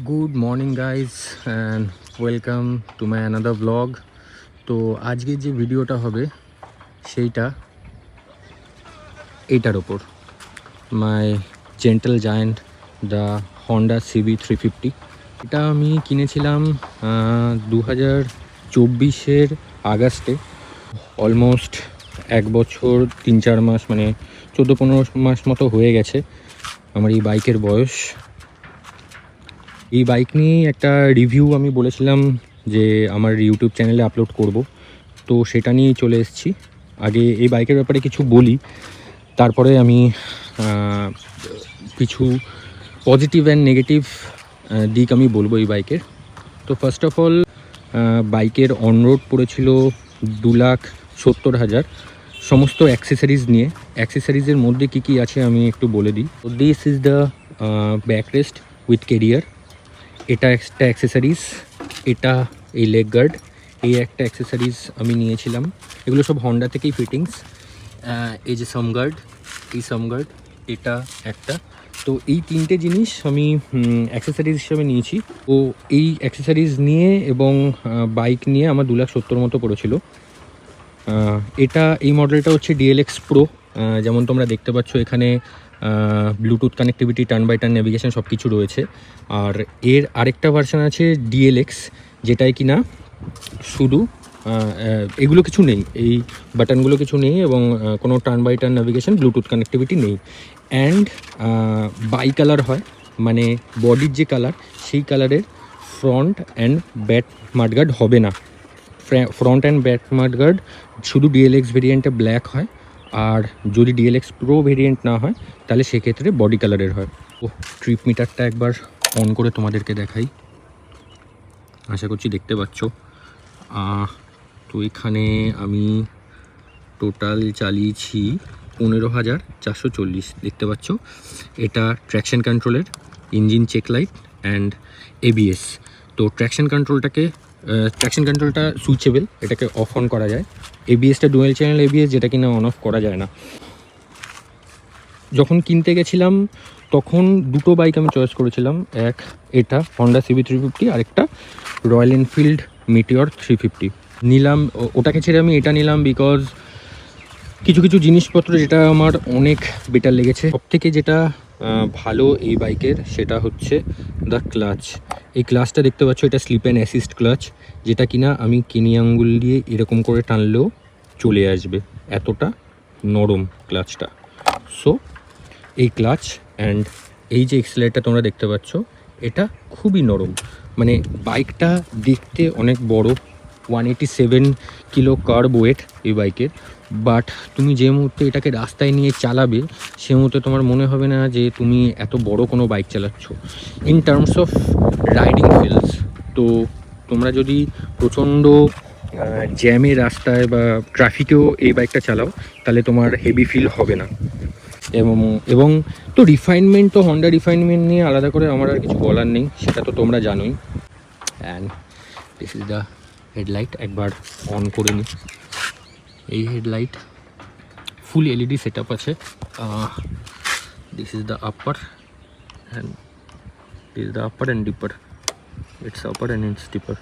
Good morning guys and welcome to my another blog. তো আজকে যে ভিডিওটা হবে সেইটা এইটার ওপর, my gentle giant the Honda CB 350। এটা আমি কিনেছিলাম 2024 আগস্টে। অলমোস্ট 1 বছর 3-4 মাস, মানে 14-15 মাস মতো হয়ে গেছে আমার এই বাইকের বয়স। এই বাইক নিয়েই একটা রিভিউ আমি বলেছিলাম যে আমার ইউটিউব চ্যানেলে আপলোড করব, তো সেটা নিয়েই চলে এসেছি। আগে এই বাইকের ব্যাপারে কিছু বলি, তারপরে আমি কিছু পজিটিভ অ্যান্ড নেগেটিভ দিক আমি বলবো এই বাইকের। তো ফার্স্ট অফ অল, বাইকের অনরোড পড়েছিল 2,70,000 সমস্ত অ্যাক্সেসরিজ নিয়ে। অ্যাক্সেসরিজের মধ্যে কী কী আছে আমি একটু বলে দিই। This is the backrest with career, এটা একটা অ্যাক্সেসরিজ। এটা এই লেগ গার্ড, এই একটা অ্যাক্সেসরিজ আমি নিয়েছিলাম। এগুলো সব হন্ডা থেকেই ফিটিংস। এই যে সামগার্ড, এই সামগার্ড এটা একটা। তো এই তিনটে জিনিস আমি অ্যাক্সেসরিজ হিসেবে নিয়েছি। তো এই অ্যাক্সেসরিজ নিয়ে এবং বাইক নিয়ে আমার 2,70,000 মতো পড়েছিল। এটা এই মডেলটা হচ্ছে DLX Pro। যেমন তোমরা দেখতে পাচ্ছ এখানে Bluetooth connectivity, turn by turn navigation সব কিছু রয়েছে। আর এর আরেকটা ভার্সন আছে DLX, যেটায় কিনা শুধু এগুলো কিছু নেই, এই বাটনগুলো কিছু নেই এবং কোনো turn by turn navigation, Bluetooth connectivity নেই। অ্যান্ড বাই কালার হয়, মানে বডির যে কালার সেই কালারের ফ্রন্ট অ্যান্ড ব্যাক মাডগার্ড হবে না। ফ্রন্ট অ্যান্ড ব্যাক মাডগার্ড শুধু DLX ভেরিয়েন্টে ব্ল্যাক হয়, আর যদি DLX Pro ভেরিয়েন্ট না হয় তাহলে সেক্ষেত্রে বডি কালারের হয়। ও ট্রিপ মিটারটা একবার অন করে তোমাদেরকে দেখাই, আশা করছি দেখতে পাচ্ছ। তো এখানে আমি টোটাল চালিয়েছি 15,440, দেখতে পাচ্ছ। এটা ট্র্যাকশন কন্ট্রোলের, engine check light and ABS। তো ট্র্যাকশন কন্ট্রোলটা সুইচেবল, এটাকে অফ অন করা যায়। ABSটা ডুয়েল চ্যানেল ABS, যেটা কিনা অন অফ করা যায় না। যখন কিনতে গেছিলাম তখন দুটো বাইক আমি চয়েস করেছিলাম, এক এটা হন্ডা CB 350, আরেকটা রয়্যাল এনফিল্ড মিটিওর 350 নিলাম। ওটাকে ছেড়ে আমি এটা নিলাম বিকজ কিছু কিছু জিনিসপত্র যেটা আমার অনেক বেটার লেগেছে। সবথেকে যেটা ভালো এই বাইকের সেটা হচ্ছে দ্য ক্লাচ। এই ক্লাচটা দেখতে পাচ্ছ, এটা স্লিপ অ্যান্ড অ্যাসিস্ট ক্লাচ, যেটা কিনা আমি কিনি আঙ্গুল দিয়ে এরকম করে টানলেও চলে আসবে, এতটা নরম ক্লাচটা। সো এই ক্লাচ অ্যান্ড এই যে এক্সেলারেটরটা তোমরা দেখতে পাচ্ছ, এটা খুবই নরম। মানে বাইকটা দেখতে অনেক বড়, 187 কিলো কার্ব ওয়েট এই বাইকের, বাট তুমি যে মুহূর্তে এটাকে রাস্তায় নিয়ে চালাবে সে মুহূর্তে তোমার মনে হবে না যে তুমি এত বড় কোনো বাইক চালাচ্ছ। In terms of riding feels, তো তোমরা যদি প্রচণ্ড জ্যামের রাস্তায় বা ট্রাফিকেও এই বাইকটা চালাও তাহলে তোমার হেভি ফিল হবে না। এবং তো রিফাইনমেন্ট, তো হন্ডা রিফাইনমেন্ট নিয়ে আলাদা করে আমার আর কিছু বলার নেই, সেটা তো তোমরা জানোই। And this is the headlight, একবার অন করে নিই। এই headlight full LED set up আছে। This is the upper and this is the upper and dipper, it's upper and it's dipper.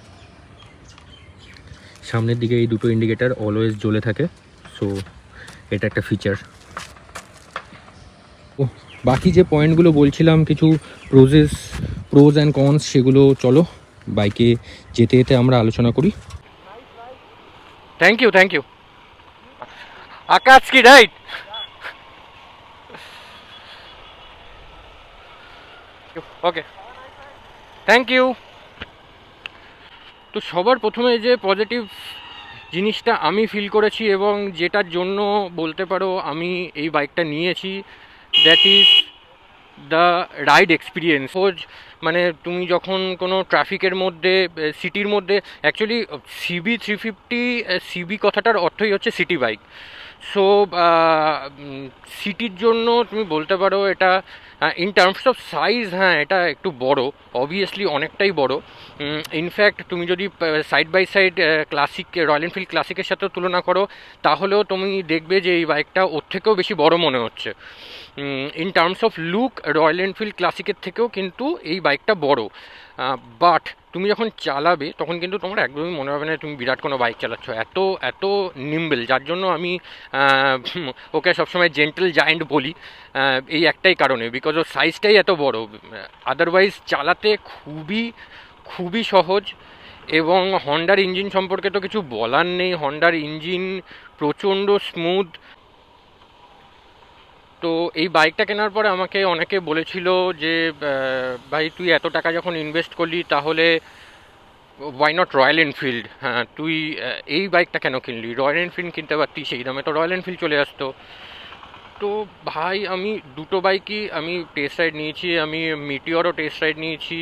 সামনের দিকে এই দুটো ইন্ডিকেটার অলওয়েজ জ্বলে থাকে, সো এটা একটা ফিচার। ও বাকি যে পয়েন্টগুলো বলছিলাম, কিছু প্রোজ অ্যান্ড কনস, সেগুলো চলো বাইকে যেতে যেতে আমরা আলোচনা করি। থ্যাংক ইউ আকাশ কি রাইট। Okay, thank you. তো সবার প্রথমে যে পজিটিভ জিনিসটা আমি ফিল করেছি এবং যেটার জন্য বলতে পারো আমি এই বাইকটা নিয়েছি, that is the ride experience. মানে তুমি যখন কোনো ট্রাফিকের মধ্যে, সিটির মধ্যে, অ্যাকচুয়ালি CB 350, CB কথাটার অর্থই হচ্ছে সিটি বাইক। সো সিটির জন্য তুমি বলতে পারো এটা ইন টার্মস অফ সাইজ, হ্যাঁ এটা একটু বড়, অবভিয়াসলি অনেকটাই বড়। ইনফ্যাক্ট তুমি যদি side by side classic Royal Enfield ক্লাসিকের সাথেও তুলনা করো, তাহলেও তুমি দেখবে যে এই বাইকটা ওর থেকেও বেশি বড় মনে হচ্ছে। In terms of look Royal Enfield ক্লাসিকের থেকেও কিন্তু এই বাইকটা বড়, বাট তুমি যখন চালাবে তখন কিন্তু তোমার একদমই মনে হবে না তুমি বিরাট কোনো বাইক চালাচ্ছ, এত এত নিম্বেল। যার জন্য আমি ওকে সবসময় জেন্টেল জায়েন্ট বলি, এই একটাই কারণে, বিকজ ওর সাইজটাই এত বড়। আদারওয়াইজ চালাতে খুবই খুবই সহজ। এবং হন্ডার ইঞ্জিন সম্পর্কে তো কিছু বলার নেই, হন্ডার ইঞ্জিন প্রচণ্ড স্মুথ। তো এই বাইকটা কেনার পরে আমাকে অনেকে বলেছিল যে ভাই তুই এত টাকা যখন ইনভেস্ট করলি তাহলে ওয়াই নট রয়্যাল এনফিল্ড, হ্যাঁ তুই এই বাইকটা কেন কিনলি, রয়্যাল এনফিল্ড কিনতে পারতি, সেই দামে তো রয়্যাল এনফিল্ড চলে আসতো। তো ভাই আমি দুটো বাইকই আমি টেস্ট রাইড নিয়েছি, আমি মিটিওরও টেস্ট রাইড নিয়েছি,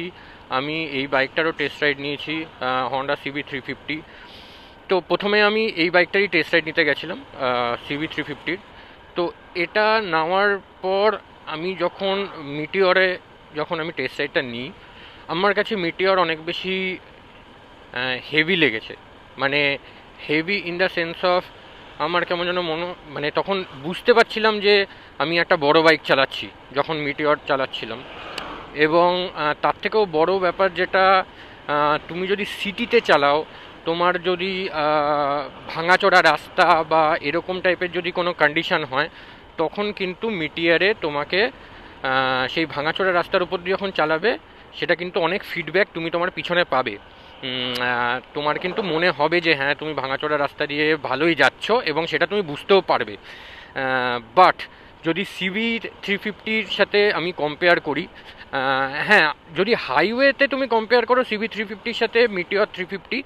আমি এই বাইকটারও টেস্ট রাইড নিয়েছি, হন্ডা CB 350। তো প্রথমে আমি এই বাইকটারই টেস্ট রাইড নিতে গেছিলাম, CB 350। তো এটা নেওয়ার পর আমি যখন মিটিওরে যখন আমি টেস্ট রাইডটা নিই, আমার কাছে মিটিওর অনেক বেশি হেভি লেগেছে। মানে heavy in the sense of আমার কেমন যেন মানে তখন বুঝতে পারছিলাম যে আমি একটা বড় বাইক চালাচ্ছি যখন মিটিওর চালাচ্ছিলাম। এবং তার থেকেও বড় ব্যাপার যেটা, তুমি যদি সিটিতে চালাও, তোমার যদি ভাঙাচোরা রাস্তা বা এরকম টাইপের যদি কোনো কন্ডিশান হয়, তখন কিন্তু মিটিয়ারে তোমাকে সেই ভাঙাচোরা রাস্তার উপর দিয়ে যখন চালাবে, সেটা কিন্তু অনেক ফিডব্যাক তুমি তোমার পিছনে পাবে। তোমার কিন্তু মনে হবে যে হ্যাঁ তুমি ভাঙাচোরা রাস্তা দিয়ে ভালোই যাচ্ছ, এবং সেটা তুমি বুঝতেও পারবে। বাট যদি CB 350-র সাথে আমি কম্পেয়ার করি, হ্যাঁ যদি হাইওয়েতে তুমি কম্পেয়ার করো CB 350-র সাথে মিটিওর 350,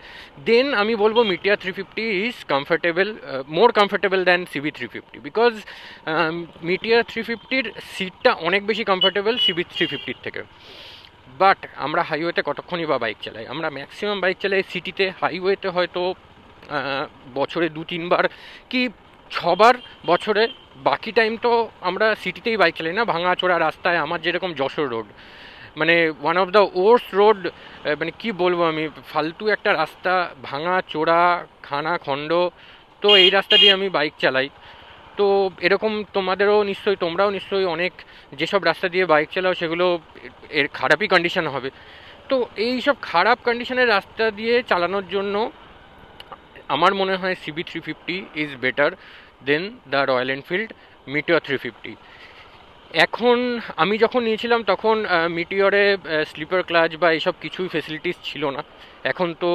দেন আমি বলবো Meteor 350 is comfortable, more comfortable than CB 350, because Meteor 350-র সিটটা অনেক বেশি কমফর্টেবল CB 350-র থেকে। বাট আমরা হাইওয়েতে কতক্ষণই বা বাইক চালাই, আমরা ম্যাক্সিমাম বাইক চালাই সিটিতে, হাইওয়েতে হয়তো বছরে 2-3 বার কি 6বার বছরে, বাকি টাইম তো আমরা সিটিতেই বাইক চালাই না ভাঙাচোরা রাস্তায়। আমার যেরকম যশোর রোড, মানে one of the worst road, মানে কি বলবো আমি, ফালতু একটা রাস্তা, ভাঙা চোরা খানা খণ্ড। তো এই রাস্তা দিয়ে আমি বাইক চালাই। তো এরকম তোমাদেরও নিশ্চয়ই, তোমরাও নিশ্চয়ই অনেক যেসব রাস্তা দিয়ে বাইক চালাও সেগুলো এর খারাপই কন্ডিশন হবে। তো এই সব খারাপ কন্ডিশনের রাস্তা দিয়ে চালানোর জন্য আমার মনে হয় CB 350 is better then the royal Enfield meteor 350। এখন আমি যখন নিয়েছিলাম তখন মিটিওরে স্লিপার ক্লাচ বা এইসব কিছুই ফেসিলিটিস ছিল না, এখন তো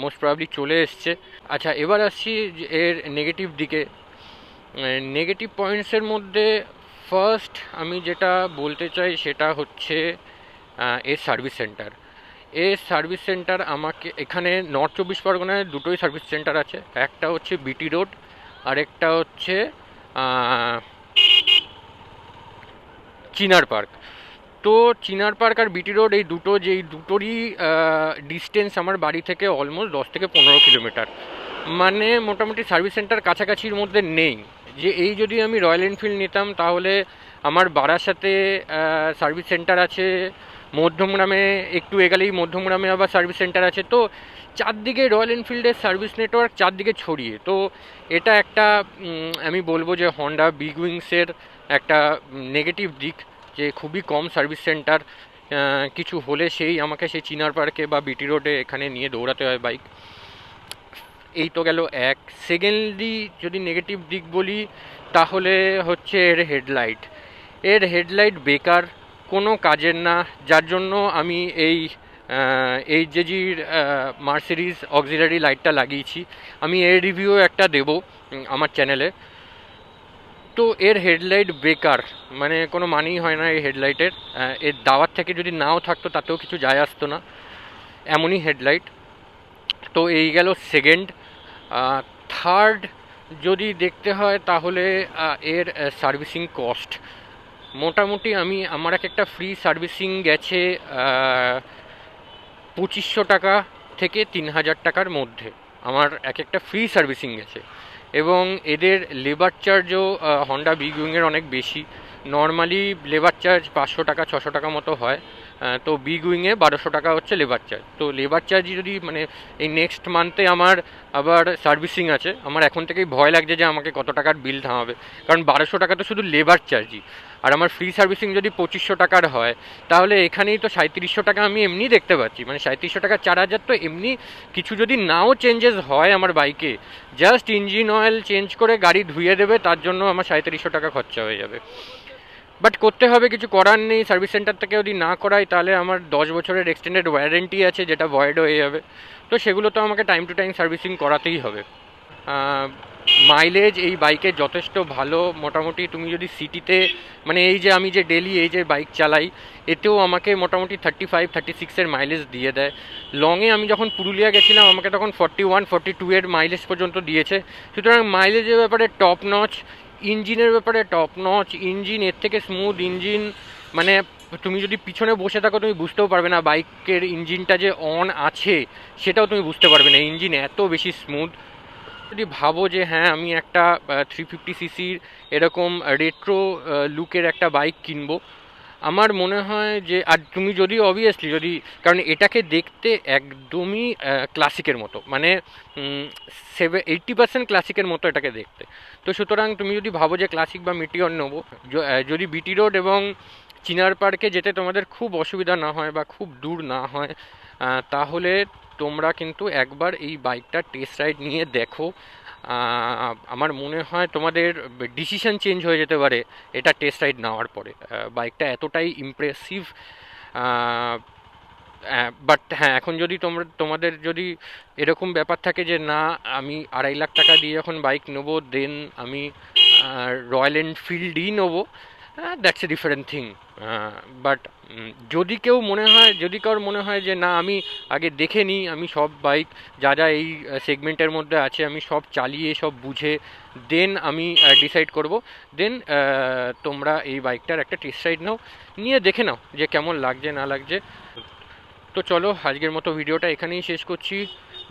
মোস্ট প্রবাবলি চলে এসছে। আচ্ছা এবার আসছি এর নেগেটিভ দিকে। নেগেটিভ পয়েন্টসের মধ্যে ফার্স্ট আমি যেটা বলতে চাই সেটা হচ্ছে এর সার্ভিস সেন্টার। এর সার্ভিস সেন্টার, আমাকে এখানে নর্থ 24 পরগনায় দুটোই সার্ভিস সেন্টার আছে, একটা হচ্ছে BT রোড আর একটা হচ্ছে চিনার পার্ক। তো চিনার পার্ক আর BT রোড এই দুটো, যেই দুটোরই ডিস্টেন্স আমার বাড়ি থেকে অলমোস্ট 10 থেকে 15 কিলোমিটার। মানে মোটামুটি সার্ভিস সেন্টার কাছাকাছির মধ্যে নেই। যে এই যদি আমি রয়্যাল এনফিল্ড নিতাম তাহলে আমার বারাসাতে সার্ভিস সেন্টার আছে, মধ্যমগ্রামে একটু এগালেই মধ্যমগ্রামে আবার সার্ভিস সেন্টার আছে। তো চারদিকে রয়্যাল এনফিল্ডের সার্ভিস নেটওয়ার্ক চারদিকে ছড়িয়ে। তো এটা একটা আমি বলবো যে হন্ডা বিগ উইংসের একটা নেগেটিভ দিক, যে খুবই কম সার্ভিস সেন্টার, কিছু হলে সেই আমাকে সেই চিনার পার্কে বা BT রোডে এখানে নিয়ে দৌড়াতে হয় বাইক। এই তো গেল এক। সেকেন্ডলি যদি নেগেটিভ দিক বলি তাহলে হচ্ছে এর হেডলাইট। এর হেডলাইট বেকার, কোনো কাজের না, যার জন্য আমি এই জেজির মার্সিডিজ অক্সিলারি লাইটটা লাগিয়েছি। আমি এর রিভিউ একটা দেবো আমার চ্যানেলে। তো এর হেডলাইট বেকার, মানে কোনো মানেই হয় না এই হেডলাইটের। এর দাওয়ার থেকে যদি নাও থাকতো তাতেও কিছু যায় আসতো না, এমনই হেডলাইট। তো এই গেল সেকেন্ড। থার্ড যদি দেখতে হয় তাহলে এর সার্ভিসিং কস্ট। মোটামুটি আমার একটা ফ্রি সার্ভিসিং গেছে 2500 টাকা থেকে 3000 টাকার মধ্যে, আমার একটা ফ্রি সার্ভিসিং গেছে। এবং এদের লেবার চার্জও হন্ডা বিগ উইংয়ের অনেক বেশি। নর্মালি লেবার চার্জ 500 টাকা 600 টাকা মতো হয়, তো বিগ উইংয়ে 1200 টাকা হচ্ছে লেবার চার্জ। তো লেবার চার্জই যদি মানে এই নেক্সট মান্থে আমার আবার সার্ভিসিং আছে, আমার এখন থেকেই ভয় লাগছে যে আমাকে কত টাকার বিল থামাবে, কারণ 1200 টাকা তো শুধু লেবার চার্জই। আর আমার ফ্রি সার্ভিসিং যদি 2500 টাকার হয়, তাহলে এখানেই তো 3700 টাকা আমি এমনি দেখতে পাচ্ছি। মানে 3700 টাকা 4000 তো এমনি, কিছু যদি নাও চেঞ্জেস হয় আমার বাইকে, জাস্ট ইঞ্জিন অয়েল চেঞ্জ করে গাড়ি ধুয়ে দেবে, তার জন্য আমার 3700 টাকা খরচা হয়ে যাবে। বাট করতে হবে, কিছু করার নেই। সার্ভিস সেন্টার থেকে যদি না করাই, তাহলে আমার 10 বছরের এক্সটেন্ডেড ওয়ারেন্টি আছে, যেটা ভয়েড হয়ে যাবে। তো সেগুলো তো আমাকে টাইম টু টাইম সার্ভিসিং করাতেই হবে। মাইলেজ এই বাইকে যথেষ্ট ভালো। মোটামুটি তুমি যদি সিটিতে, মানে এই যে আমি যে ডেলি এই যে বাইক চালাই, এতেও আমাকে মোটামুটি 35-36-এর মাইলেজ দিয়ে দেয়। লংয়ে আমি যখন পুরুলিয়া গেছিলাম, আমাকে তখন 41-42-এর মাইলেজ পর্যন্ত দিয়েছে। সুতরাং মাইলেজের ব্যাপারে টপ নচ, ইঞ্জিনের ব্যাপারে টপ নচ। ইঞ্জিন এর থেকে স্মুথ ইঞ্জিন, মানে তুমি যদি পিছনে বসে থাকো তুমি বুঝতেও পারবে না বাইকের ইঞ্জিনটা যে অন আছে, সেটাও তুমি বুঝতে পারবে না, ইঞ্জিন এত বেশি স্মুথ। যদি ভাবো যে হ্যাঁ আমি একটা 350 সিসির এরকম রেট্রো লুকের একটা বাইক কিনবো, আমার মনে হয় যে, আর তুমি যদি অবভিয়াসলি যদি, কারণ এটাকে দেখতে একদমই ক্লাসিকের মতো, মানে 80% ক্লাসিকের মতো এটাকে দেখতে। তো সুতরাং তুমি যদি ভাবো যে ক্লাসিক বা মিটিওর নেবো, যদি বিটি রোড এবং চিনার পার্কে যেতে তোমাদের খুব অসুবিধা না হয় বা খুব দূর না হয়, তাহলে তোমরা কিন্তু একবার এই বাইকটা টেস্ট রাইড নিয়ে দেখো। আমার মনে হয় তোমাদের ডিসিশন চেঞ্জ হয়ে যেতে পারে এটা টেস্ট রাইড নেওয়ার পরে। বাইকটা এতটাই ইমপ্রেসিভ। বাট হ্যাঁ, এখন যদি তোমাদের যদি এরকম ব্যাপার থাকে যে না, আমি 2.5 লাখ টাকা দিয়ে যখন বাইক নেবো, দেন আমি রয়্যাল এনফিল্ডই নেবো, that's a different thing. But যদি কেউ মনে হয়, যদি কারোর মনে হয় যে না আমি আগে দেখে নিই, আমি সব বাইক যা যা এই সেগমেন্টের মধ্যে আছে আমি সব চালিয়ে সব বুঝে দেন আমি ডিসাইড করব, দেন তোমরা এই বাইকটার একটা টেস্ট রাইড নাও, নিয়ে দেখে নাও যে কেমন লাগছে না লাগছে। তো চলো, আজকের মতো ভিডিওটা এখানেই শেষ করছি।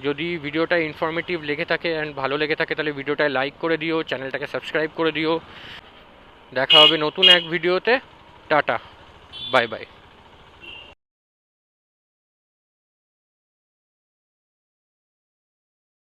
যদি ভিডিওটা ইনফরমেটিভ লেগে থাকে অ্যান্ড ভালো লেগে থাকে, তাহলে ভিডিওটায় লাইক করে দিও, চ্যানেলটাকে সাবস্ক্রাইব করে দিও। দেখা হবে নতুন এক ভিডিওতে। Tata, bye bye.